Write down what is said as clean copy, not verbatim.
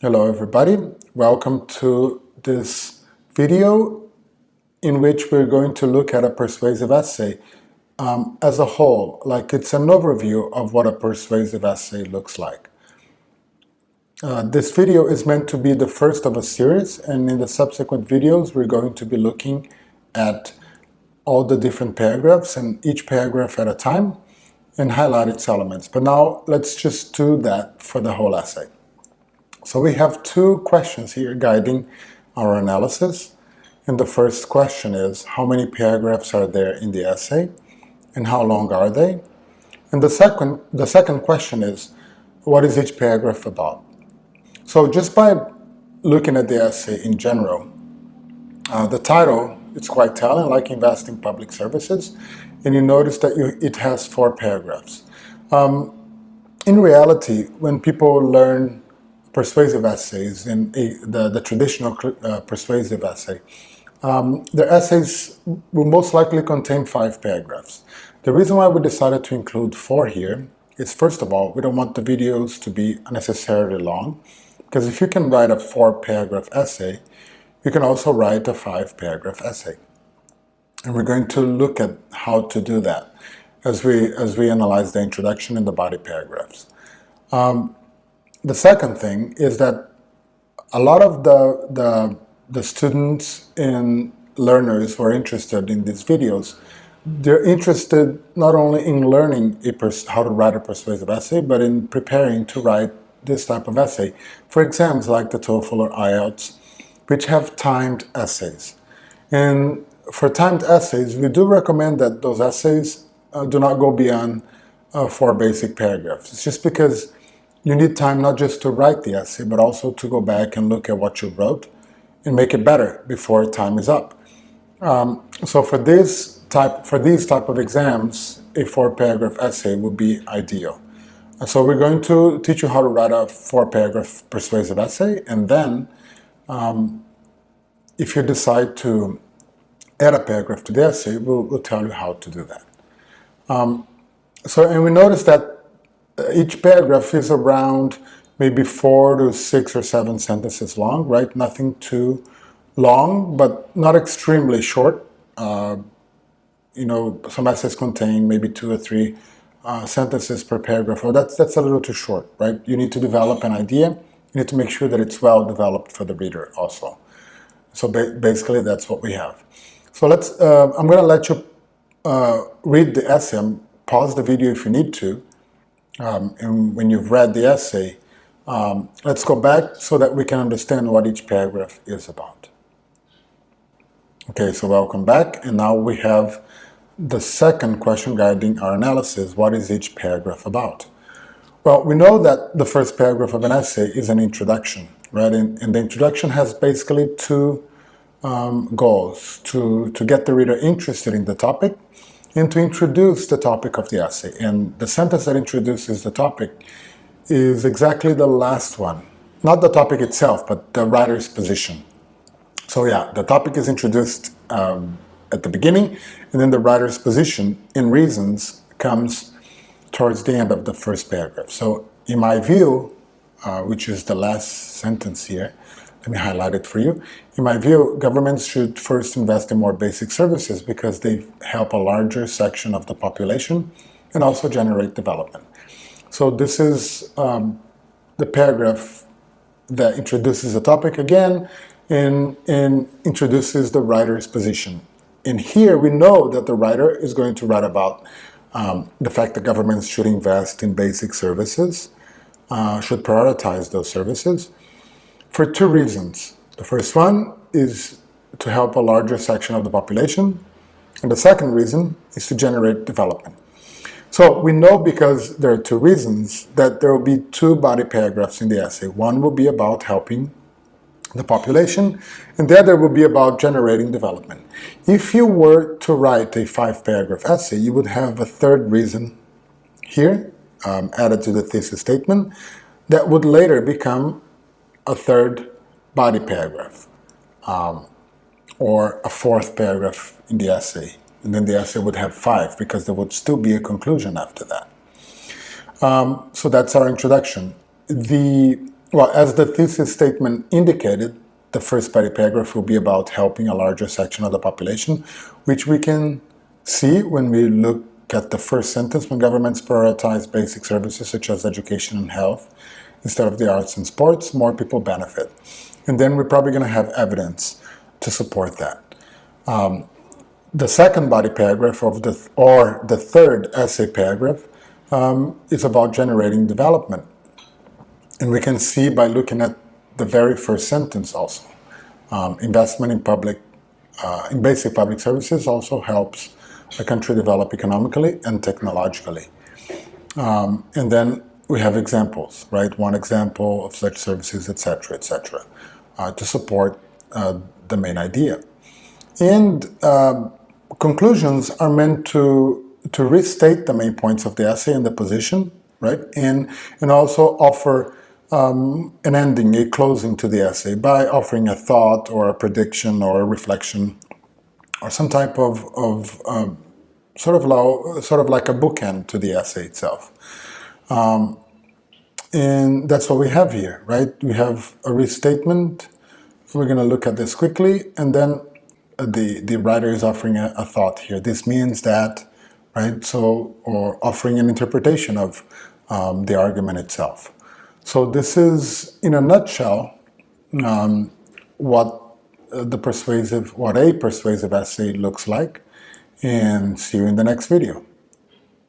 Hello everybody, welcome to this video in which we're going to look at a persuasive essay as a whole, like it's an overview of what a persuasive essay looks like. This video is meant to be the first of a series, and in the subsequent videos we're going to be looking at all the different paragraphs and each paragraph at a time and highlight its elements. But now let's just do that for the whole essay. So we have two questions here guiding our analysis. And the first question is, how many paragraphs are there in the essay and how long are they? And the second question is, what is each paragraph about? So just by looking at the essay in general, the title, it's quite telling, like Invest in Public Services, and you notice that it has 4 paragraphs. In reality, when people learn persuasive essays in the traditional persuasive essay, their essays will most likely contain 5 paragraphs. The reason why we decided to include 4 here is, first of all, we don't want the videos to be unnecessarily long, because if you can write a 4-paragraph essay, you can also write a 5-paragraph essay. And we're going to look at how to do that as we analyze the introduction and the body paragraphs. The second thing is that a lot of the students and learners who are interested in these videos, they're interested not only in learning how to write a persuasive essay, but in preparing to write this type of essay for exams like the TOEFL or IELTS, which have timed essays. And for timed essays, we do recommend that those essays do not go beyond 4 basic paragraphs. It's just because you need time not just to write the essay, but also to go back and look at what you wrote and make it better before time is up. So for these type of exams, a 4-paragraph essay would be ideal. So we're going to teach you how to write a 4-paragraph persuasive essay, and then if you decide to add a paragraph to the essay, we'll tell you how to do that. And we notice that each paragraph is around maybe 4 to 6 or 7 sentences long, right? Nothing too long, but not extremely short. Some essays contain maybe 2 or 3 sentences per paragraph. Well, that's a little too short, right? You need to develop an idea. You need to make sure that it's well developed for the reader also. So basically, that's what we have. So I'm going to let you read the essay. Pause the video if you need to. And when you've read the essay, let's go back so that we can understand what each paragraph is about. Okay, so welcome back. And now we have the second question guiding our analysis. What is each paragraph about? Well, we know that the first paragraph of an essay is an introduction, right? And the introduction has basically 2 goals: to get the reader interested in the topic and to introduce the topic of the essay. And the sentence that introduces the topic is exactly the last one. Not the topic itself, but the writer's position. So yeah, the topic is introduced at the beginning, and then the writer's position in reasons comes towards the end of the first paragraph. So in my view, which is the last sentence here, let me highlight it for you. In my view, governments should first invest in more basic services because they help a larger section of the population and also generate development. So this is the paragraph that introduces the topic again and introduces the writer's position. And here we know that the writer is going to write about the fact that governments should invest in basic services, should prioritize those services, for 2 reasons. The first one is to help a larger section of the population, and the second reason is to generate development. So we know, because there are 2 reasons, that there will be 2 body paragraphs in the essay. One will be about helping the population, and the other will be about generating development. If you were to write a 5-paragraph essay, you would have a 3rd reason here, added to the thesis statement, that would later become a 3rd body paragraph, or a 4th paragraph in the essay. And then the essay would have 5, because there would still be a conclusion after that. So that's our introduction. The Well, as the thesis statement indicated, the first body paragraph will be about helping a larger section of the population, which we can see when we look at the first sentence. When governments prioritize basic services such as education and health instead of the arts and sports, more people benefit. And then we're probably going to have evidence to support that. The second body paragraph or the third essay paragraph is about generating development. And we can see by looking at the very first sentence also. Investment in basic public services also helps a country develop economically and technologically. And then we have examples, right? One example of such services, etc., to support the main idea. And conclusions are meant to restate the main points of the essay and the position, right? And also offer an ending, a closing to the essay by offering a thought or a prediction or a reflection or some type of sort of like a bookend to the essay itself. And that's what we have here, right? We have a restatement. We're going to look at this quickly, and then the writer is offering a thought here. This means that, right? So, or offering an interpretation of the argument itself. So this is, in a nutshell, what a persuasive essay looks like. And see you in the next video.